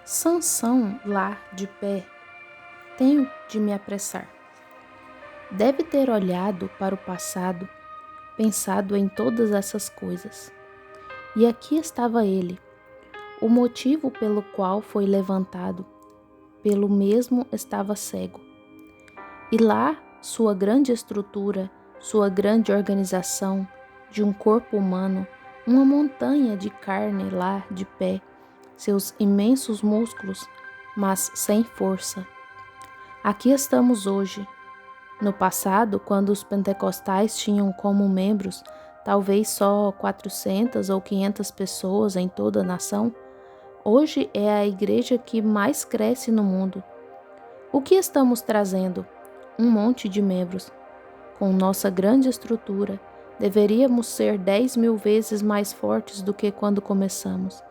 Sansão lá de pé, tenho de me apressar. Deve ter olhado para o passado, pensado em todas essas coisas. E aqui estava ele, o motivo pelo qual foi levantado, pelo mesmo estava cego. E lá sua grande estrutura, sua grande organização de um corpo humano, uma montanha de carne lá de pé, seus imensos músculos, mas sem força. Aqui estamos hoje. No passado, quando os pentecostais tinham como membros talvez só 400 ou 500 pessoas em toda a nação, hoje é a igreja que mais cresce no mundo. O que estamos trazendo? Um monte de membros. Com nossa grande estrutura, deveríamos ser 10.000 vezes mais fortes do que quando começamos.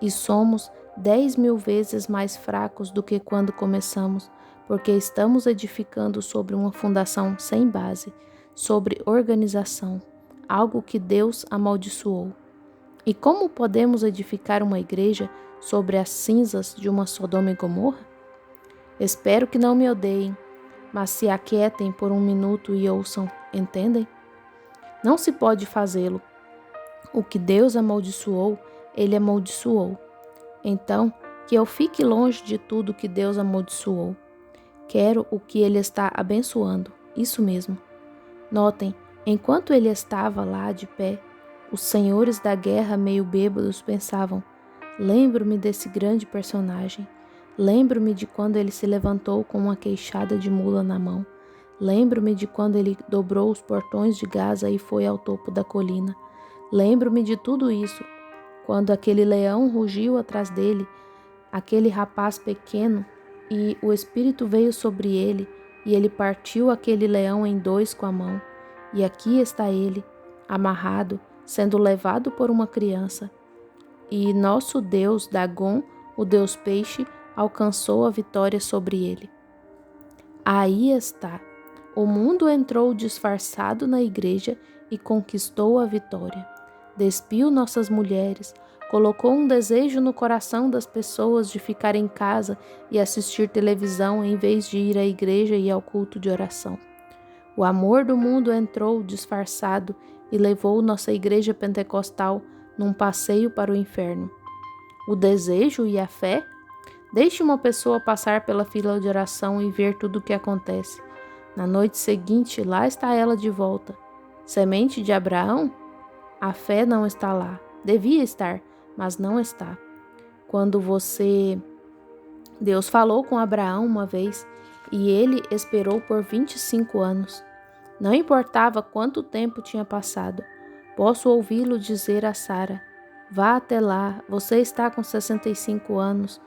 E somos 10.000 vezes mais fracos do que quando começamos, porque estamos edificando sobre uma fundação sem base, sobre organização, algo que Deus amaldiçoou. E como podemos edificar uma igreja sobre as cinzas de uma Sodoma e Gomorra? Espero que não me odeiem, mas se aquietem por um minuto e ouçam, entendem? Não se pode fazê-lo. O que Deus amaldiçoou, Ele amaldiçoou. Então, que eu fique longe de tudo que Deus amaldiçoou. Quero o que Ele está abençoando, isso mesmo. Notem, enquanto ele estava lá de pé, os senhores da guerra meio bêbados pensavam: lembro-me desse grande personagem. Lembro-me de quando ele se levantou com uma queixada de mula na mão. Lembro-me de quando ele dobrou os portões de Gaza e foi ao topo da colina. Lembro-me de tudo isso, quando aquele leão rugiu atrás dele, aquele rapaz pequeno, e o Espírito veio sobre ele, e ele partiu aquele leão em dois com a mão. E aqui está ele, amarrado, sendo levado por uma criança. E nosso Deus, Dagom, o Deus peixe, alcançou a vitória sobre ele. Aí está. O mundo entrou disfarçado na igreja e conquistou a vitória. Despiu nossas mulheres, colocou um desejo no coração das pessoas de ficar em casa e assistir televisão em vez de ir à igreja e ao culto de oração. O amor do mundo entrou disfarçado e levou nossa igreja pentecostal num passeio para o inferno. O desejo e a fé? Deixe uma pessoa passar pela fila de oração e ver tudo o que acontece. Na noite seguinte, lá está ela de volta. Semente de Abraão? A fé não está lá. Devia estar, mas não está. Deus falou com Abraão uma vez e ele esperou por 25 anos. Não importava quanto tempo tinha passado. Posso ouvi-lo dizer a Sara: vá até lá, você está com 65 anos.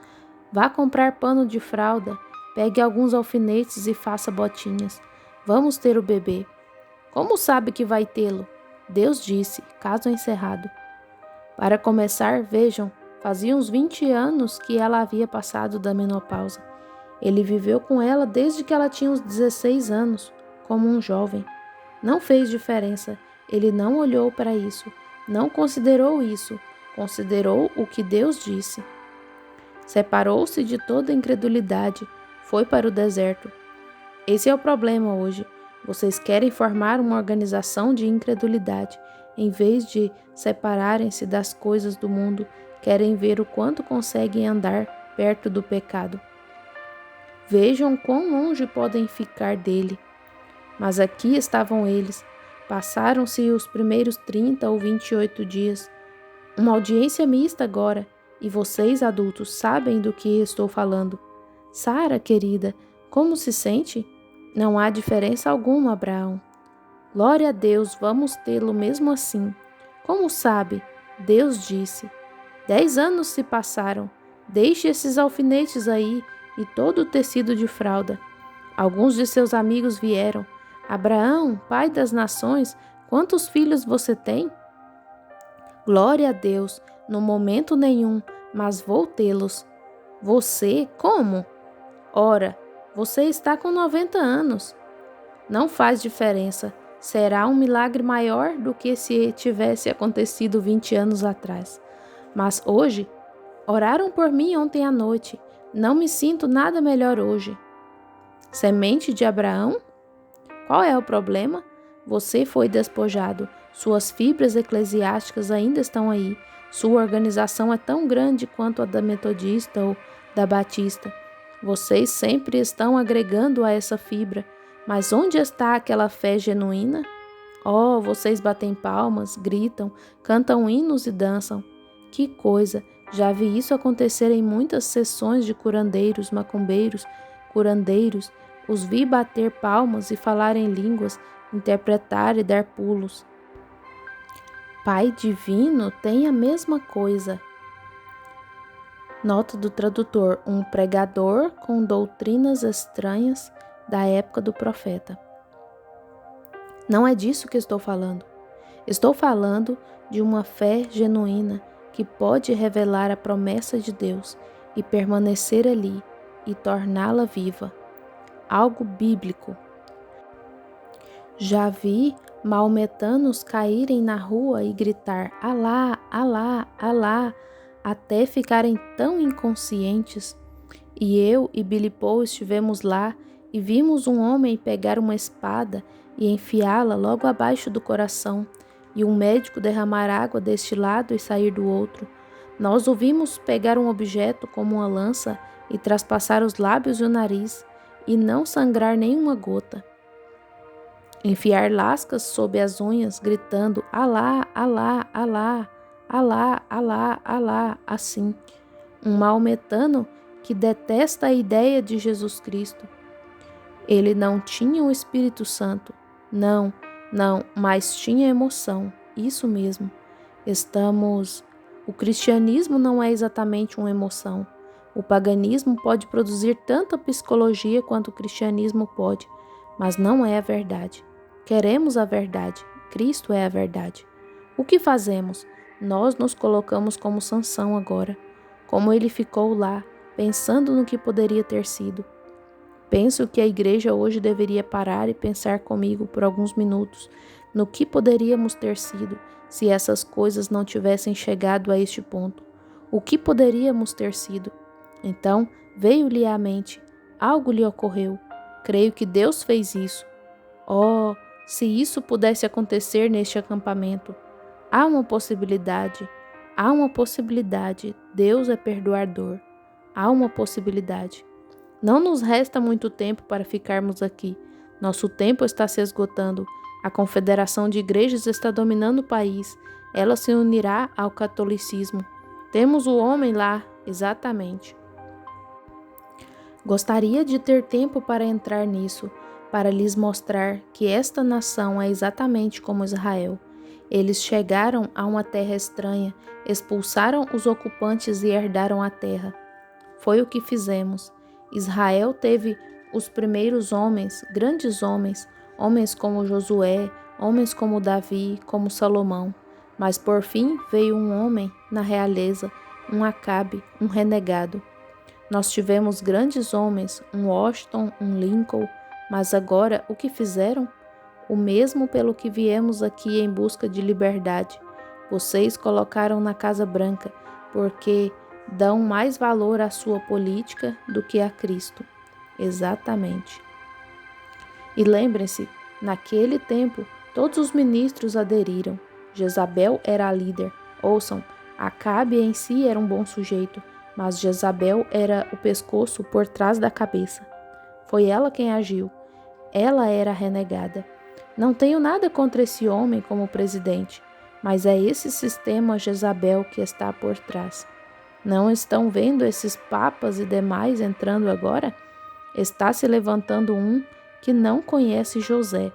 Vá comprar pano de fralda, pegue alguns alfinetes e faça botinhas. Vamos ter o bebê. Como sabe que vai tê-lo? Deus disse, caso encerrado. Para começar, vejam, fazia uns 20 anos que ela havia passado da menopausa. Ele viveu com ela desde que ela tinha uns 16 anos, como um jovem. Não fez diferença, ele não olhou para isso, não considerou isso, considerou o que Deus disse. Separou-se de toda incredulidade, foi para o deserto. Esse é o problema hoje. Vocês querem formar uma organização de incredulidade. Em vez de separarem-se das coisas do mundo, querem ver o quanto conseguem andar perto do pecado. Vejam quão longe podem ficar dele. Mas aqui estavam eles. Passaram-se os primeiros 30 ou 28 dias. Uma audiência mista agora. E vocês, adultos, sabem do que estou falando. Sara, querida, como se sente? Não há diferença alguma, Abraão. Glória a Deus, vamos tê-lo mesmo assim. Como sabe? Deus disse. 10 anos se passaram. Deixe esses alfinetes aí e todo o tecido de fralda. Alguns de seus amigos vieram. Abraão, pai das nações, quantos filhos você tem? Glória a Deus, no momento nenhum, mas vou tê-los. Você, como? Ora, você está com 90 anos. Não faz diferença. Será um milagre maior do que se tivesse acontecido 20 anos atrás. Mas hoje, Oraram por mim ontem à noite. Não me sinto nada melhor hoje. Semente de Abraão? Qual é o problema? Você foi despojado. Suas fibras eclesiásticas ainda estão aí. Sua organização é tão grande quanto a da Metodista ou da Batista. Vocês sempre estão agregando a essa fibra. Mas onde está aquela fé genuína? Oh, vocês batem palmas, gritam, cantam hinos e dançam. Que coisa! Já vi isso acontecer em muitas sessões de curandeiros, macumbeiros, curandeiros. Os vi bater palmas e falar em línguas, interpretar e dar pulos. Pai Divino tem a mesma coisa. Nota do tradutor: um pregador com doutrinas estranhas da época do profeta. Não é disso que estou falando. Estou falando de uma fé genuína que pode revelar a promessa de Deus e permanecer ali e torná-la viva. Algo bíblico. Já vi maometanos caírem na rua e gritar Alá, Alá, Alá, até ficarem tão inconscientes. E eu e Billy Paul estivemos lá e vimos um homem pegar uma espada e enfiá-la logo abaixo do coração, e um médico derramar água deste lado e sair do outro. Nós o vimos pegar um objeto como uma lança e traspassar os lábios e o nariz, e não sangrar nenhuma gota. Enfiar lascas sob as unhas, gritando Alá, Alá, Alá, Alá, Alá, Alá, assim. Um maometano que detesta a ideia de Jesus Cristo. Ele não tinha o Espírito Santo. Não, mas tinha emoção. Isso mesmo. O cristianismo não é exatamente uma emoção. O paganismo pode produzir tanta psicologia quanto o cristianismo pode, mas não é a verdade. Queremos a verdade. Cristo é a verdade. O que fazemos? Nós nos colocamos como Sansão agora, como ele ficou lá, pensando no que poderia ter sido. Penso que a igreja hoje deveria parar e pensar comigo por alguns minutos no que poderíamos ter sido se essas coisas não tivessem chegado a este ponto. O que poderíamos ter sido? Então, veio-lhe à mente, algo lhe ocorreu. Creio que Deus fez isso. Oh, se isso pudesse acontecer neste acampamento. Há uma possibilidade. Deus é perdoador. Há uma possibilidade. Não nos resta muito tempo para ficarmos aqui. Nosso tempo está se esgotando. A Confederação de Igrejas está dominando o país. Ela se unirá ao catolicismo. Temos o homem lá, exatamente. Gostaria de ter tempo para entrar nisso, para lhes mostrar que esta nação é exatamente como Israel. Eles chegaram a uma terra estranha, expulsaram os ocupantes e herdaram a terra. Foi o que fizemos. Israel teve os primeiros homens, grandes homens, homens como Josué, homens como Davi, como Salomão. Mas por fim veio um homem na realeza, um Acabe, um renegado. Nós tivemos grandes homens, um Washington, um Lincoln, mas agora o que fizeram? O mesmo pelo que viemos aqui em busca de liberdade. Vocês colocaram na Casa Branca, porque dão mais valor à sua política do que a Cristo. Exatamente. E lembrem-se, naquele tempo, todos os ministros aderiram. Jezabel era a líder. Ouçam, Acabe em si era um bom sujeito, mas Jezabel era o pescoço por trás da cabeça. Foi ela quem agiu. Ela era renegada. Não tenho nada contra esse homem como presidente, mas é esse sistema Jezabel que está por trás. Não estão vendo esses papas e demais entrando agora? Está se levantando um que não conhece José.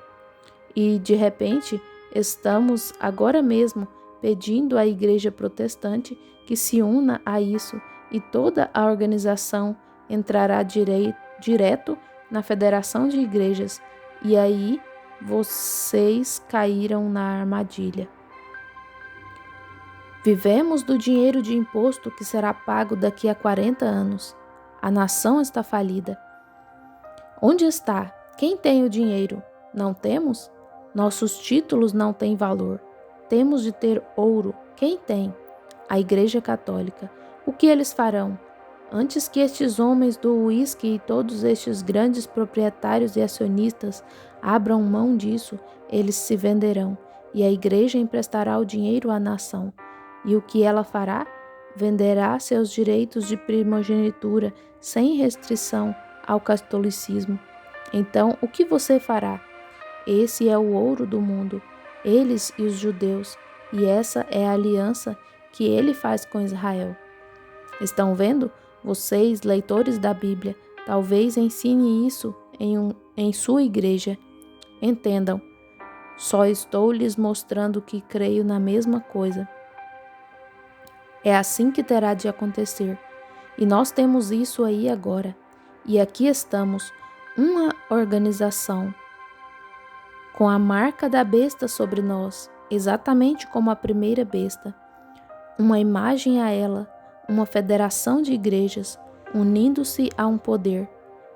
E, de repente, estamos agora mesmo pedindo à igreja protestante que se una a isso e toda a organização entrará direto na Federação de Igrejas. E aí vocês caíram na armadilha. Vivemos do dinheiro de imposto que será pago daqui a 40 anos. A nação está falida. Onde está? Quem tem o dinheiro? Não temos? Nossos títulos não têm valor. Temos de ter ouro. Quem tem? A Igreja Católica. O que eles farão? Antes que estes homens do uísque e todos estes grandes proprietários e acionistas abram mão disso, eles se venderão, e a igreja emprestará o dinheiro à nação. E o que ela fará? Venderá seus direitos de primogenitura sem restrição ao catolicismo. Então, o que você fará? Esse é o ouro do mundo, eles e os judeus, e essa é a aliança que ele faz com Israel. Estão vendo? Vocês, leitores da Bíblia, talvez ensine isso em sua igreja. Entendam, só estou lhes mostrando que creio na mesma coisa. É assim que terá de acontecer. E nós temos isso aí agora. E aqui estamos, uma organização, com a marca da besta sobre nós, exatamente como a primeira besta. Uma imagem a ela, uma federação de igrejas, unindo-se a um poder,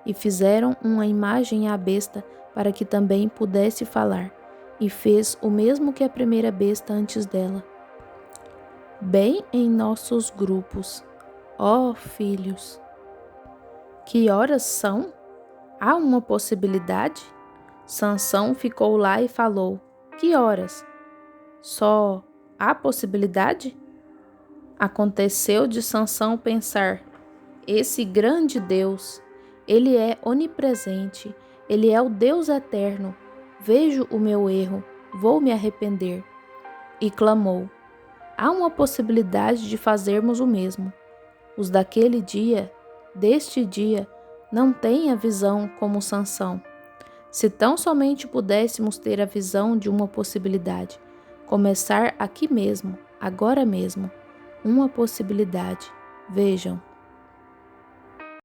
e fizeram uma imagem à besta para que também pudesse falar, e fez o mesmo que a primeira besta antes dela. Bem em nossos grupos, ó filhos. Que horas são? Há uma possibilidade? Sansão ficou lá e falou: que horas? Só há possibilidade? Aconteceu de Sansão pensar: esse grande Deus, ele é onipresente, ele é o Deus eterno. Vejo o meu erro, vou me arrepender. E clamou: há uma possibilidade de fazermos o mesmo. Os daquele dia, deste dia, não têm a visão como Sansão. Se tão somente pudéssemos ter a visão de uma possibilidade, começar aqui mesmo, agora mesmo, uma possibilidade. Vejam.